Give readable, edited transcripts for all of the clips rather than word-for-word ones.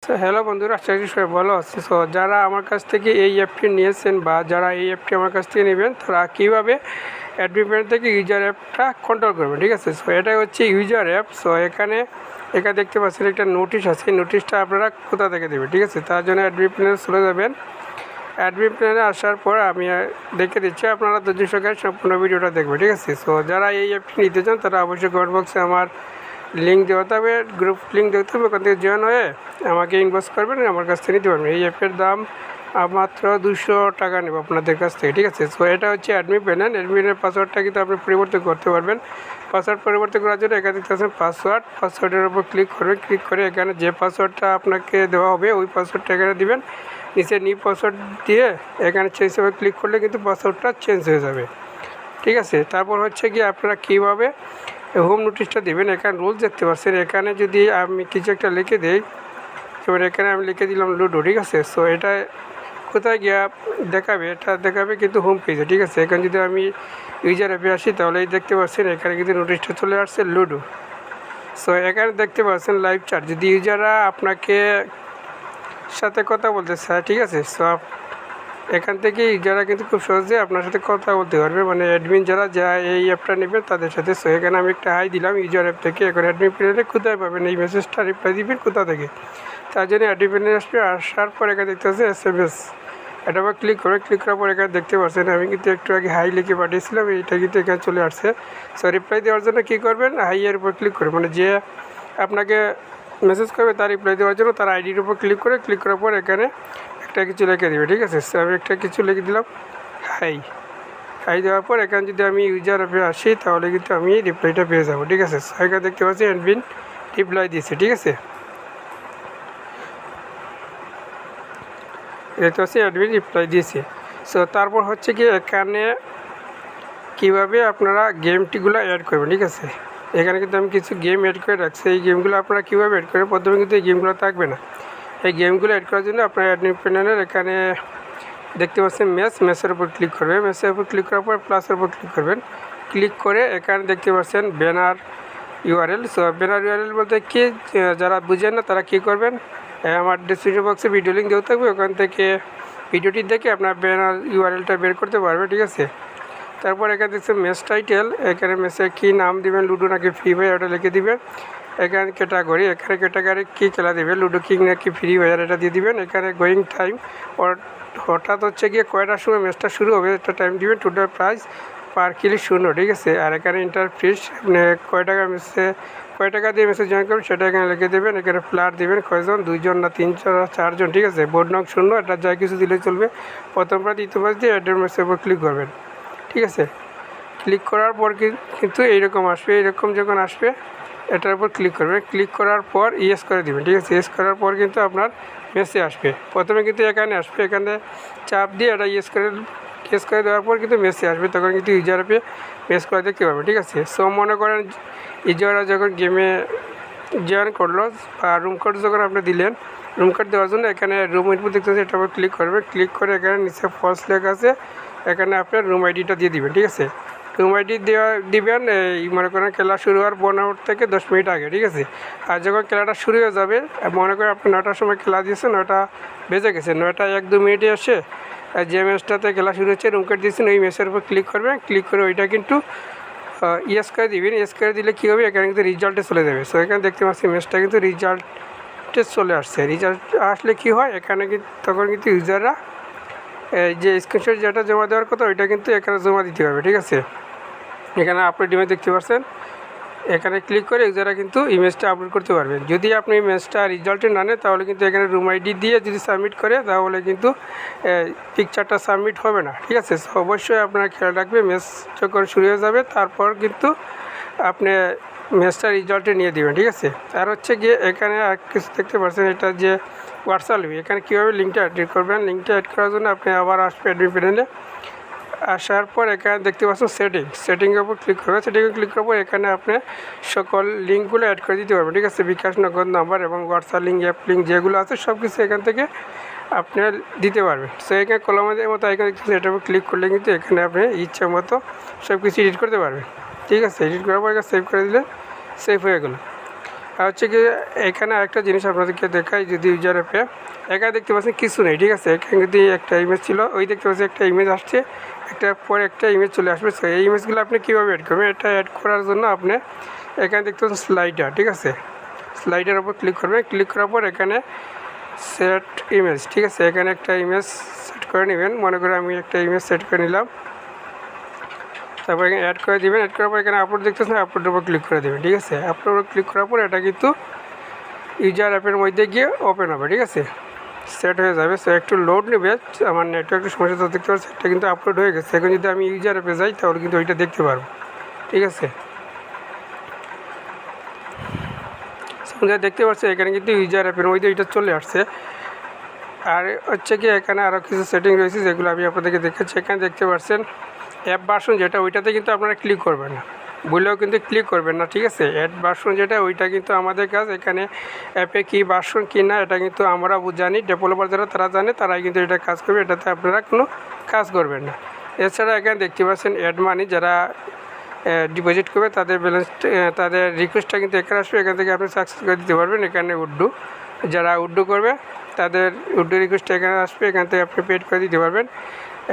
So hello বন্ধুরা, আশা করি সবাই ভালো আছে। সো যারা আমার কাছ থেকে এই অ্যাপটি নিয়েছেন বা যারা এই অ্যাপটি আমার কাছ থেকে নেবেন, তারা কীভাবে অ্যাডমিন প্যানেল থেকে ইউজার অ্যাপটা কন্ট্রোল করবেন, ঠিক আছে। সো এটা হচ্ছে ইউজার অ্যাপ। সো এখানে দেখতে পাচ্ছেন একটা নোটিশ আছে। নোটিশটা আপনারা কোথা থেকে দেবেন, ঠিক আছে। তার জন্য অ্যাডমিন প্যানেলে চলে যাবেন। অ্যাডমিন প্যানেলে আসার পর আমি দেখে দিচ্ছি, আপনারা ধৈর্য সহকারে সম্পূর্ণ ভিডিওটা দেখবেন, ঠিক আছে। সো যারা এই অ্যাপটি নিতে চান তারা অবশ্যই কমেন্ট বক্সে আমার লিঙ্ক দেওয়া হবে, গ্রুপ লিঙ্ক দেওয়া হবে, ওখান থেকে জয়েন হয়ে আমাকে ইনবক্স করবেন, আমার কাছ থেকে নিতে পারবেন। এই অ্যাপের দাম মাত্র 200 টাকা নেব আপনাদের কাছ থেকে, ঠিক আছে। সো এটা হচ্ছে অ্যাডমিন প্যানেল। অ্যাডমিনের পাসওয়ার্ডটা কিন্তু আপনি পরিবর্তন করতে পারবেন। পাসওয়ার্ড পরিবর্তন করার জন্য এখানে দেখতে পাচ্ছেন পাসওয়ার্ডের উপর ক্লিক করবেন। ক্লিক করে এখানে যে পাসওয়ার্ডটা আপনাকে দেওয়া হবে ওই পাসওয়ার্ডটা এখানে দিবেন। নিচে নিউ পাসওয়ার্ড দিয়ে এখানে চেঞ্জ হবে ক্লিক করলে কিন্তু পাসওয়ার্ডটা চেঞ্জ হয়ে যাবে, ঠিক আছে। তারপর হচ্ছে কি আপনারা কীভাবে হোম নোটিশটা দেবেন, এখানে রুলস দেখতে পাচ্ছেন। এখানে যদি আমি কিছু একটা লিখে দিই, এবার এখানে আমি লিখে দিলাম লুডো, ঠিক আছে। সো এটা কোথায় গিয়ে দেখাবে, এটা দেখাবে কিন্তু হোম পেজে, ঠিক আছে। এখানে যদি আমি ইউজার অ্যাপে আসি তাহলে দেখতে পাচ্ছেন এখানে কিন্তু নোটিশটা চলে আসছে লুডো। সো এখানে দেখতে পাচ্ছেন লাইভ চ্যাট, যদি ইউজাররা আপনাকে সাথে কথা বলতে চায়, ঠিক আছে। সো এখান থেকে যারা কিন্তু খুব সহজে আপনার সাথে কথা বলতে পারবে, মানে অ্যাডমিন যারা এই অ্যাপটা নেবেন তাদের সাথে। সো এখানে আমি একটা হাই দিলাম ইউজার অ্যাপ থেকে। এখন অ্যাডমিন প্যানেলে কোথায় পাবেন এই মেসেজটা, রিপ্লাই দিবেন কোথা থেকে, তার জন্য অ্যাডমিন প্যানেলে আসবে। আসার পর এখানে দেখতে পাচ্ছেন SMS, এটা আবার ক্লিক করে ক্লিক করার পর এখানে দেখতে পাচ্ছেন আমি কিন্তু একটু আগে হাই লিখে পাঠিয়েছিলাম, এইটা কিন্তু এখানে চলে আসছে। সো রিপ্লাই দেওয়ার জন্য কী করবেন, হাইয়ের উপর ক্লিক করে, মানে যে আপনাকে মেসেজ করবে তার রিপ্লাই দেওয়ার জন্য তার আইডির উপর ক্লিক করার পর এখানে একটা কিছু লিখে দেবে, ঠিক আছে। সো আমি একটা কিছু লিখে দিলাম হাই দেওয়ার পর এখানে যদি আমি ইউজার অ্যাপে আসি তাহলে কিন্তু আমি রিপ্লাইটা পেয়ে যাবো, ঠিক আছে। সো এখানে দেখতে পাচ্ছি অ্যাডমিন রিপ্লাই দিয়েছে, ঠিক আছে। দেখতে পাচ্ছি অ্যাডমিন রিপ্লাই দিয়েছে। সো তারপর হচ্ছে কি এখানে কীভাবে আপনারা গেমটিগুলো অ্যাড করবেন, ঠিক আছে। এখানে কিন্তু আমি কিছু গেম অ্যাড করে রাখছি। এই গেমগুলো আপনারা কীভাবে অ্যাড করবেন, প্রথমে কিন্তু এই গেমগুলো থাকবে না। এই গেমগুলো অ্যাড করার জন্য আপনার অ্যাডমিন প্যানেলের এখানে দেখতে পাচ্ছেন মেসের উপর ক্লিক করবে। মেসের উপর ক্লিক করার পর প্লাসের উপর ক্লিক করবেন। ক্লিক করে এখানে দেখতে পাচ্ছেন banner URL. So banner URL বলতে কি, যারা বুঝেন না তারা কী করবেন, আমার ডিসক্রিপশন বক্সে ভিডিও লিঙ্ক দেওয়া থাকবে, ওখান থেকে ভিডিওটি দেখে আপনার ব্যানার ইউআরএলটা বের করতে পারবে, ঠিক আছে। তারপর এখানে দেখছেন মেস টাইটেল, এখানে মেসে কী নাম দেবেন, লুডো নাকি ফ্রি ফায়ার, ওটা লিখে দিবেন। এখানে ক্যাটাগরি, এখানে ক্যাটাগরি কী খেলা দেবে, লুডো কিং নাকি ফ্রি ফায়ার, এটা দিয়ে দিবেন। এখানে গোয়িং টাইম, হঠাৎ হচ্ছে গিয়ে কয়টার সময় ম্যাচটা শুরু হবে একটা টাইম দিবেন। টোটাল প্রাইস পার কিলি 0, ঠিক আছে। আর এখানে ইন্টারফিস, আপনি কয় টাকা দিয়ে মেসেজ জয়েন করবেন সেটা এখানে লিখে দেবেন। এখানে প্লেয়ার দেবেন কয়জন, 2 জন না 3 জন 4 জন, ঠিক আছে। বোর্ড নং 0, এটা যাই কিছু দিলে চলবে। প্রথম প্রায় দ্বিতীয় প্রাইস দিয়ে অ্যাডের মেসের উপর ক্লিক করবেন, ঠিক আছে। ক্লিক করার পর কিন্তু এইরকম আসবে। এইরকম যখন আসবে এটার উপর ক্লিক করবেন। ক্লিক করার পর ইয়েস করে দেবেন, ঠিক আছে। ইয়েস করার পর কিন্তু আপনার মেসেজ আসবে। প্রথমে কিন্তু এখানে আসবে, এখানে চাপ দিয়ে এটা ইয়েস করে দেওয়ার পর কিন্তু মেসেজ আসবে, তখন কিন্তু ইউজার অ্যাপে মেসেজ করে দিতে পারবে, ঠিক আছে। সো মনে করেন ইউজাররা যখন গেমে জয়েন করলো বা রুম কোড যখন আপনি দিলেন, রুম কোড দেওয়ার জন্য এখানে রুম ইনপুট দেখতে আছে, এটার উপর ক্লিক করবে। ক্লিক করে এখানে নিচে ফলস লেখা আছে, এখানে আপনার রুম আইডিটা দিয়ে দিবেন, ঠিক আছে। রুম আইডি দিবেন এই মনে করেন খেলা শুরু হওয়ার 15 থেকে 10 মিনিট আগে, ঠিক আছে। আর যখন খেলাটা শুরু হয়ে যাবে, মনে করেন আপনি 9টার সময় খেলা দিয়েছেন, 9টা বেজে গেছে, 9টা 1-2 মিনিটে এসে যে ম্যাচটাতে খেলা শুরু হচ্ছে রুম কোড দিয়েছেন ওই ম্যাচের উপর ক্লিক করবেন। ক্লিক করে ওইটা কিন্তু ইয়েস করে দিবেন। ইয়েস করে দিলে কী হবে, এখানে কিন্তু রেজাল্টে চলে যাবে। সো এখানে দেখতে পাচ্ছি ম্যাচটা কিন্তু রেজাল্টে চলে আসছে। রেজাল্ট আসলে কী হয়, এখানে কিন্তু তখন কিন্তু ইউজাররা যে স্ক্রিনশট যেটা জমা দেওয়ার কথা ওইটা কিন্তু এখানে জমা দিতে হবে, ঠিক আছে। এখানে আপলোড ইমেজ দেখতে পাচ্ছেন, এখানে ক্লিক করে ইউজাররা কিন্তু ইমেজটা আপলোড করতে পারবেন। যদি আপনি ইমেজটা রেজাল্টে না নেন তাহলে কিন্তু এখানে রুম আইডি দিয়ে যদি সাবমিট করে তাহলে কিন্তু পিকচারটা সাবমিট হবে না, ঠিক আছে। অবশ্যই আপনারা খেয়াল রাখবেন, ম্যাচ যখন শুরু হয়ে যাবে তারপর কিন্তু আপনি ম্যাচটা রেজাল্টে নিয়ে দেবেন, ঠিক আছে। আর হচ্ছে গিয়ে এখানে আর কিছু দেখতে পাচ্ছেন, এটা যে হোয়াটসঅ্যাপ লিঙ্ক, এখানে কীভাবে লিঙ্কটা অ্যাড করবেন। লিঙ্কটা অ্যাড করার জন্য আপনি আবার আসবেন অ্যাডমিন প্যানেলে। আসার পর এখানে দেখতে পাচ্ছেন সেটিংয়ের উপর ক্লিক করবেন। সেটিংয়ে ক্লিক করার পর এখানে আপনি সকল লিঙ্কগুলো অ্যাড করে দিতে পারবেন, ঠিক আছে। বিকাশ, নগদ নাম্বার এবং হোয়াটসঅ্যাপ লিঙ্ক, অ্যাপ লিঙ্ক যেগুলো আছে সব কিছু এখান থেকে আপনি দিতে পারবেন। সো এখানে কলমের মতো এখানে এটার উপর ক্লিক করলে কিন্তু এখানে আপনি ইচ্ছা মতো সব কিছু এডিট করতে পারবেন, ঠিক আছে। এডিট করার পর এখানে সেভ করে দিলে সেভ হয়ে গেল। আর হচ্ছে কি এখানে আরেকটা জিনিস আপনাদেরকে দেখাই, যদি ইউজার অ্যাপে এখানে দেখতে পাচ্ছেন কিছু নেই, ঠিক আছে। এখানে যদি একটা ইমেজ ছিল, ওই দেখতে পাচ্ছি একটা ইমেজ আসছে, একটা পরে একটা ইমেজ চলে আসবে। সো এই ইমেজগুলো আপনি কীভাবে অ্যাড করবেন, এটা অ্যাড করার জন্য আপনি এখানে দেখতে পাচ্ছেন স্লাইডার, ঠিক আছে। স্লাইডার উপর ক্লিক করবেন, ক্লিক করার পর এখানে সেট ইমেজ, ঠিক আছে। এখানে একটা ইমেজ সেট করে নেবেন, মনে করে আমি একটা ইমেজ সেট করে নিলাম। তারপর এখানে অ্যাড করে দেবেন, অ্যাড করার পর এখানে আপলোড দেখতেছেন, আপলোডের উপর ক্লিক করে দেবেন, ঠিক আছে। আপলোডের ক্লিক করার পর এটা কিন্তু ইউজার অ্যাপের মধ্যে গিয়ে ওপেন হবে, ঠিক আছে, সেট হয়ে যাবে। সো একটু লোড নেবে, আমার নেটওয়ার্কের সমস্যা তো দেখতে পাচ্ছি, এটা কিন্তু আপলোড হয়ে গেছে। এখন যদি আমি ইউজার অ্যাপে যাই তাহলে কিন্তু ওইটা দেখতে পারবো, ঠিক আছে। দেখতে পাচ্ছি এখানে কিন্তু ইউজার অ্যাপের মধ্যে এটা চলে আসছে। আর হচ্ছে কি এখানে আরও কিছু সেটিং রয়েছে যেগুলো আমি আপনাদেরকে দেখাচ্ছি। এখানে দেখতে পাচ্ছেন অ্যাপ ভার্সন যেটা, ওইটাতে কিন্তু আপনারা ক্লিক করবেন না, বললেও কিন্তু ক্লিক করবেন না, ঠিক আছে। অ্যাড ভার্সন যেটা, ওইটা কিন্তু আমাদের কাজ। এখানে অ্যাপে কী ভার্সন কী না এটা কিন্তু আমরা জানি, ডেভেলপার যারা তারা জানে, তারাই কিন্তু এটা কাজ করবে, এটাতে আপনারা কোনো কাজ করবেন না। এছাড়া এখানে দেখতে পাচ্ছেন অ্যাড মানি, যারা ডিপোজিট করবে তাদের ব্যালেন্স, তাদের রিকোয়েস্টটা কিন্তু এখানে আসবে, এখান থেকে আপনি সাকসেস করে দিতে পারবেন। এখানে উড্ডু, যারা উড্ডু করবে তাদের উড্ডু রিকোয়েস্টটা এখানে আসবে, এখান থেকে আপনি পেড করে দিতে পারবেন।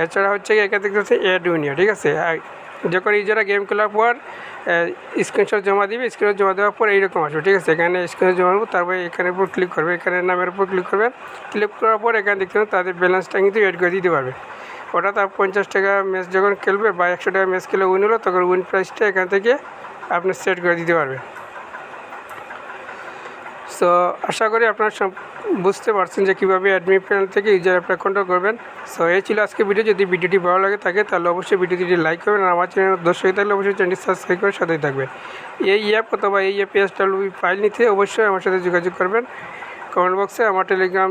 এছাড়া হচ্ছে এখান থেকে হচ্ছে অ্যাড উইনিয়া, ঠিক আছে। যখন ইউজাররা গেম খেলার পর স্ক্রিনশট জমা দিবে, স্ক্রিনশট জমা দেওয়ার পর এইরকম আসবে, ঠিক আছে। এখানে স্ক্রিনশট জমা দেবো, তারপরে এখানের উপর ক্লিক করবে, এখানে নামের উপর ক্লিক করবেন, ক্লিক করার পর এখানে দেখতে পাবেন তাদের ব্যালেন্সটা কিন্তু অ্যাড করে দিতে পারবে। ওটা তার 50 টাকা ম্যাচ যখন খেলবে বা 100 টাকা ম্যাচ খেলে উইন হলো, তখন উইন প্রাইসটা এখান থেকে আপনি সেট করে দিতে পারবেন। সো আশা করি আপনারা সব বুঝতে পারছেন যে কীভাবে অ্যাডমিন প্যানেল থেকে ইউজার অ্যাপটা কন্ট্রোল করবেন। সো এই ছিল আজকে ভিডিও। যদি ভিডিওটি ভালো লাগে থাকে তাহলে অবশ্যই ভিডিওটি লাইক করবেন, আর আমার চ্যানেল দর্শক থাকলে অবশ্যই চ্যানেলটি সাবস্ক্রাইব করে সাথেই থাকবেন। এই অ্যাপ অথবা এই অ্যাপে এসডব্লিউ ফাইল নিতে অবশ্যই আমার সাথে যোগাযোগ করবেন। কমেন্ট বক্সে আমার টেলিগ্রাম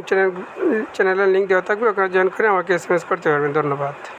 চ্যানেলের লিঙ্ক দেওয়া থাকবে, ওখানে জয়েন করে আমাকে SMS করতে পারবেন। ধন্যবাদ।